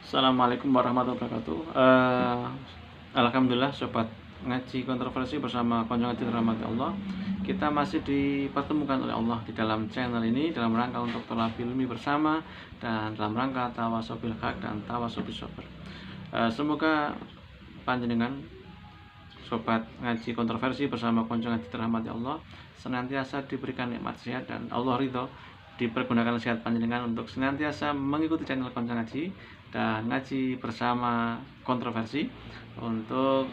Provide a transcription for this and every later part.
Assalamualaikum warahmatullahi wabarakatuh. Alhamdulillah sobat ngaji kontroversi bersama konco ngaji rahmati Allah. Kita masih dipertemukan oleh Allah di dalam channel ini dalam rangka untuk thalab ilmi bersama dan dalam rangka tawasau bil haq dan tawasau bis sabr. Semoga panjenengan sobat ngaji kontroversi bersama konco ngaji rahmati Allah senantiasa diberikan nikmat sehat dan Allah ridho dipergunakan sehat panjenengan untuk senantiasa mengikuti channel konco ngaji dan ngaji bersama kontroversi untuk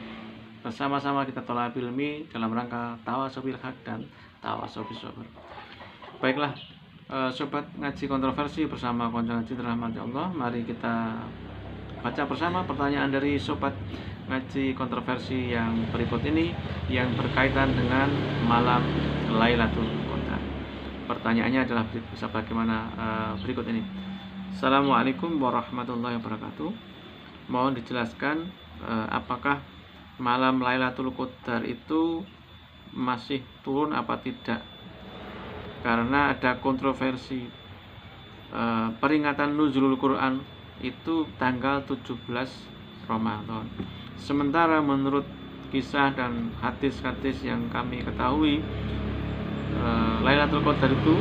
bersama-sama kita thalab ilmi dalam rangka tawasau bil haq dan tawasau bis sabr. Baiklah, sobat ngaji kontroversi bersama konco ngaji rahmati Allah, mari kita baca bersama pertanyaan dari sobat ngaji kontroversi yang berikut ini yang berkaitan dengan malam Lailatul Qadar. Pertanyaannya adalah bagaimana berikut ini. Assalamualaikum warahmatullahi wabarakatuh. Mohon dijelaskan apakah malam Lailatul Qadar itu masih turun apa tidak? Karena ada kontroversi peringatan nuzulul Quran itu tanggal 17 Ramadan. Sementara menurut kisah dan hadis-hadis yang kami ketahui, Lailatul Qadar itu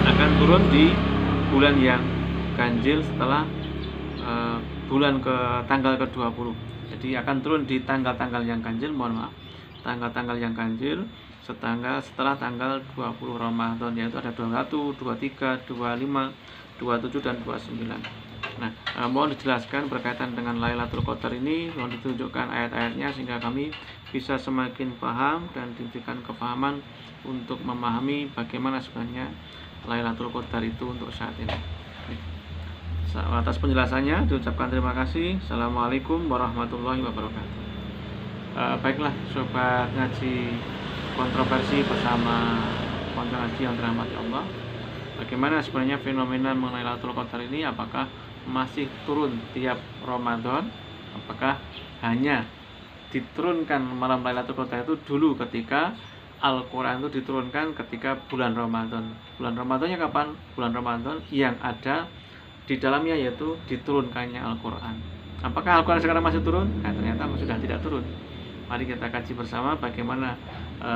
akan turun di bulan yang ganjil setelah bulan ke tanggal ke-20. Jadi akan turun di tanggal-tanggal yang ganjil, tanggal-tanggal yang ganjil setelah tanggal 20 Ramadan, yaitu ada 21, 23, 25, 27 dan 29. Nah, mohon dijelaskan berkaitan dengan Lailatul Qadar ini, mohon ditunjukkan ayat-ayatnya sehingga kami bisa semakin paham dan diberikan kepahaman untuk memahami bagaimana sebenarnya Lailatul Qadar itu untuk saat ini. Atas penjelasannya diucapkan terima kasih. Assalamualaikum warahmatullahi wabarakatuh. Baiklah sobat ngaji kontroversi bersama konco ngaji yang dirahmati Allah. Bagaimana sebenarnya fenomena mengenai Lailatul Qadar ini? Apakah masih turun tiap Ramadan? Apakah hanya diturunkan malam Lailatul Qadar itu dulu ketika Al-Quran itu diturunkan ketika bulan Ramadan? Bulan Ramadannya kapan? Bulan Ramadan yang ada di dalamnya yaitu diturunkannya Al-Quran. Apakah Al-Quran sekarang masih turun? Nah, ternyata sudah tidak turun. Mari kita kaji bersama bagaimana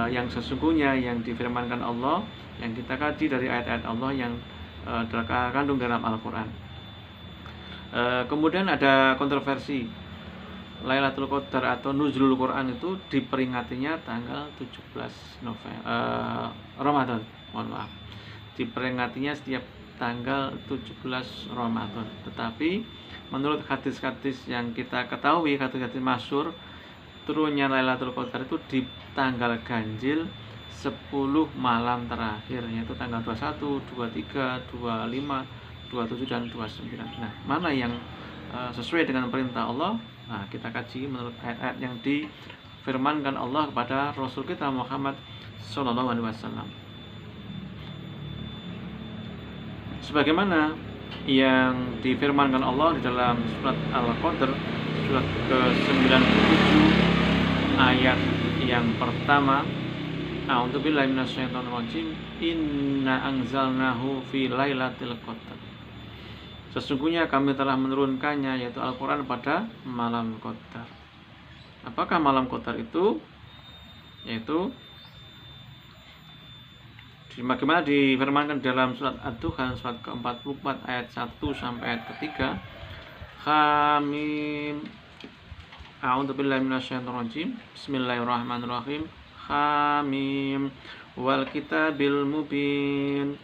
yang sesungguhnya yang difirmankan Allah, yang kita kaji dari ayat-ayat Allah yang terkandung dalam Al-Quran. Kemudian ada kontroversi Lailatul Qadar atau Nuzulul Quran itu diperingatinya tanggal 17 Ramadan. Mohon maaf. Diperingatinya setiap tanggal 17 Ramadan. Tetapi menurut hadis-hadis yang kita ketahui, hadis-hadis masyhur, turunnya Lailatul Qadar itu di tanggal ganjil 10 malam terakhir, yaitu tanggal 21, 23, 25, 27 dan 29. Nah, mana yang sesuai dengan perintah Allah? Nah, kita kaji menurut ayat-ayat yang difirmankan Allah kepada Rasul kita Muhammad SAW. Sebagaimana yang difirmankan Allah di dalam surat Al-Qadr, surat ke-97 ayat yang pertama, A'udzubillahi minasyaitonirrajim, Inna anzalnahu fi lailatul qadar. Sesungguhnya kami telah menurunkannya, yaitu Al-Quran, pada malam Qadar. Apakah malam Qadar itu? Yaitu bagaimana difirmankan dalam surat Ad-Dukhan surat ke-44 ayat 1 sampai ayat ketiga. Hamim. A'udzubillahi minasyaitonirrajim. Bismillahirrahmanirrahim. Hamim wal kitabil mubin.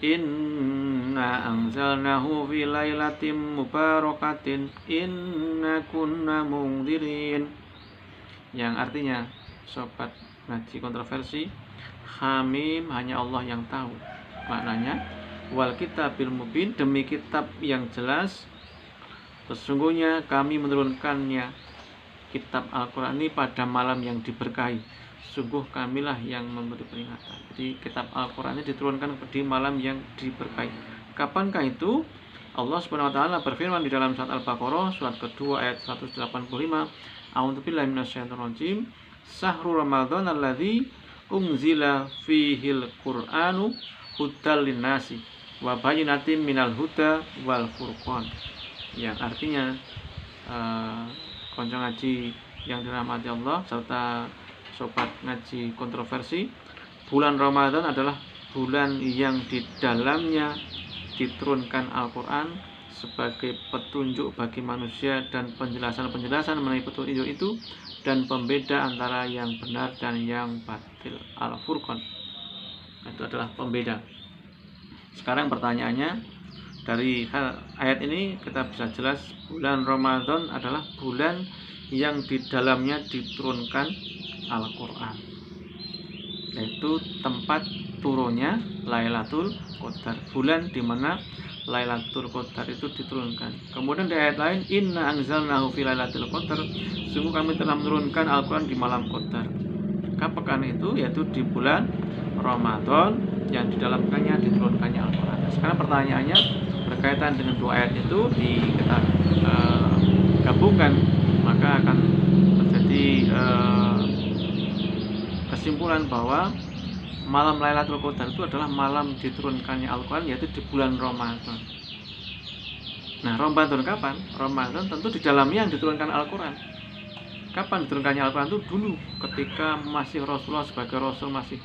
Inna anzalnahu fi lailatin mubarakatin inna kunna mungdirin. Yang artinya, sobat ngaji kontroversi, Hamim hanya Allah yang tahu maknanya. Wal kitabil mubin, demi kitab yang jelas, sesungguhnya kami menurunkannya kitab Al-Quran ini pada malam yang diberkahi. Sungguh kamilah yang memberi peringatan. Jadi kitab Al-Quran ini diturunkan di malam yang diberkahi. Kapankah itu? Allah Subhanahu wa taala berfirman di dalam surat Al-Baqarah surat kedua ayat 185. A'udzubillahi minasyaitonirrajim. Syahrul Ramadan alladzi unzila fihil Qur'anu hudal linnasi wa bayyinatin minal huda wal furqan. yang artinya konco ngaji yang dirahmati Allah serta sobat ngaji kontroversi, bulan Ramadan adalah bulan yang di dalamnya diturunkan Al-Quran sebagai petunjuk bagi manusia dan penjelasan-penjelasan mengenai petunjuk itu dan pembeda antara yang benar dan yang batil. Al-Furqan itu adalah pembeda. Sekarang pertanyaannya, dari ayat ini kita bisa jelas bulan Ramadan adalah bulan yang di dalamnya diturunkan Al-Quran, yaitu tempat turunnya Lailatul Qadar, bulan di mana Lailatul Qadar itu diturunkan. Kemudian di ayat lain, inna anzalnahu fi Lailatul Qadar, sungguh kami telah menurunkan Al-Quran di malam Qadar. Kapan itu? Yaitu di bulan Ramadan yang di dalamnya diturunkannya Al-Quran. Sekarang pertanyaannya berkaitan dengan dua ayat itu kita gabungkan, maka akan terjadi kesimpulan bahwa malam Lailatul Qadar itu adalah malam diturunkannya Al-Quran, yaitu di bulan Ramadan. Nah, Ramadan kapan? Ramadan tentu di dalamnya yang diturunkan Al-Quran. Kapan diturunkannya Al-Quran? Itu dulu ketika masih Rasulullah sebagai Rasul masih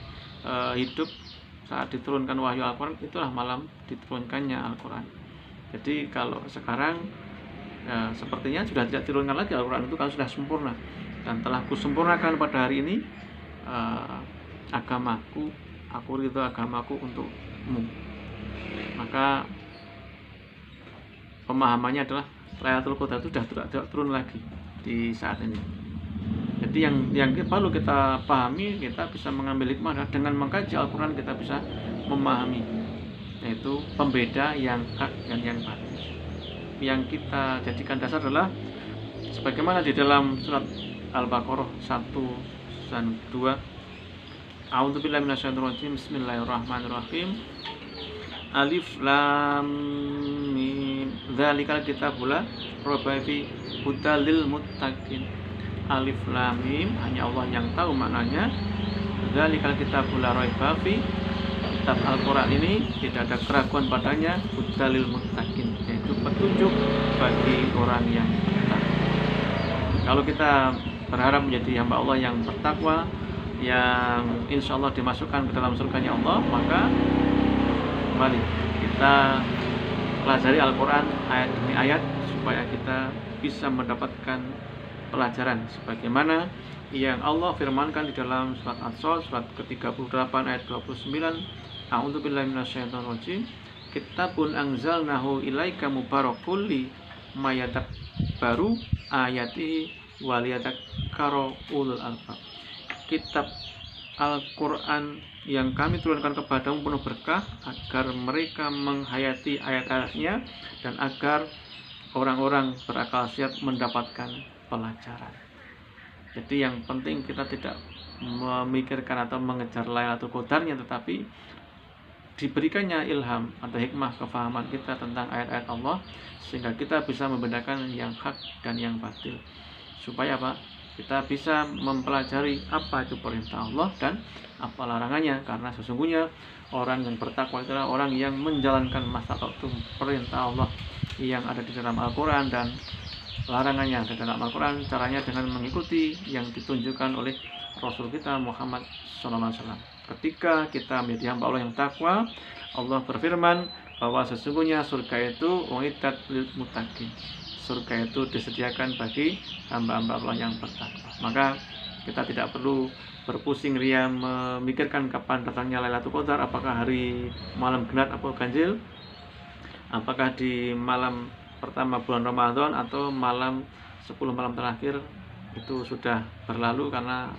hidup, saat diturunkan wahyu Al-Quran, itulah malam diturunkannya Al-Quran. Jadi kalau sekarang sepertinya sudah tidak diturunkan lagi Al-Quran itu kalau sudah sempurna, dan telah kusempurnakan pada hari ini agamaku, aku ridho agamaku untukmu. Maka pemahamannya adalah Lailatul Qadar itu sudah tidak turun lagi di saat ini. Jadi yang perlu kita pahami, kita bisa mengambil hikmah dengan mengkaji Al-Quran, kita bisa memahami, yaitu pembeda yang hak dan yang batil. Yang kita jadikan dasar adalah sebagaimana di dalam surat Al-Baqarah 1 dan 2, A'udzubillahi minasyaitonirrajim, bismillahirrahmanirrahim, Alif Lam Mim, dzalikal kitabul la raiba fihi hudal lil muttaqin. Alif Lam Mim, hanya Allah yang tahu maknanya. Dzalikal kitabul la raiba fihi, kitab Al-Quran ini tidak ada keraguan padanya, hudal lil muttaqin, yaitu petunjuk bagi orang yang bertakwa. Kalau kita berharap menjadi hamba Allah yang bertakwa, yang insya Allah dimasukkan ke dalam surganya Allah, maka mari kita pelajari Al-Quran ayat demi ayat supaya kita bisa mendapatkan pelajaran sebagaimana yang Allah firmankan di dalam surat As-Saad surat ke-38 ayat 29, A'udzubillahi minasyaitonirrajim, kitabun anzalnahu ilaika mubarakul mayadabbaru ayatihi waliyadzakkara ulul albab. Kitab Al-Quran yang kami turunkan kepadamu penuh berkah agar mereka menghayati ayat-ayatnya dan agar orang-orang berakal sehat mendapatkan pelajaran. Jadi yang penting kita tidak memikirkan atau mengejar Lailatul Qadarnya, tetapi diberikannya ilham atau hikmah kefahaman kita tentang ayat-ayat Allah sehingga kita bisa membedakan yang hak dan yang batil. Supaya apa? Kita bisa mempelajari apa itu perintah Allah dan apa larangannya, karena sesungguhnya orang yang bertakwa adalah orang yang menjalankan maslahatul perintah Allah yang ada di dalam Al-Quran dan larangannya di dalam Al-Quran, caranya dengan mengikuti yang ditunjukkan oleh Rasul kita Muhammad SAW. Ketika kita menjadi hamba Allah yang takwa, Allah berfirman bahwa sesungguhnya surga itu uiddat lil muttaqin, surga itu disediakan bagi hamba-hamba Allah yang bertakwa. Maka kita tidak perlu berpusing ria memikirkan kapan datangnya Lailatul Qadar, apakah hari malam genap atau ganjil, apakah di malam pertama bulan Ramadan atau malam 10 malam terakhir. Itu sudah berlalu, karena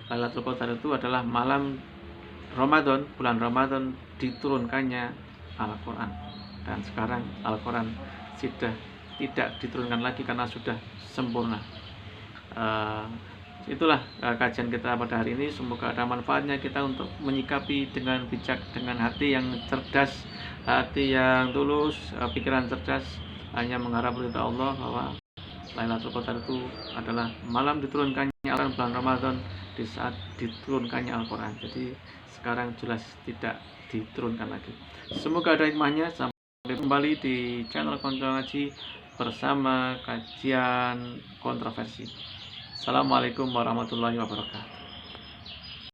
Lailatul Qadar itu adalah malam Ramadan, bulan Ramadan diturunkannya Al-Quran. Dan sekarang Al-Quran sudah tidak diturunkan lagi karena sudah sempurna. Itulah kajian kita pada hari ini. Semoga ada manfaatnya kita untuk menyikapi dengan bijak, dengan hati yang cerdas, hati yang tulus, pikiran cerdas, hanya mengharap ridha Allah bahwa Lailatul Qadar itu adalah malam diturunkannya Al-Quran bulan Ramadan di saat diturunkannya Al-Quran. Jadi sekarang jelas tidak diturunkan lagi. Semoga ada hikmahnya. Sampai kembali di channel Konco Ngaji bersama kajian kontroversi. Assalamualaikum warahmatullahi wabarakatuh.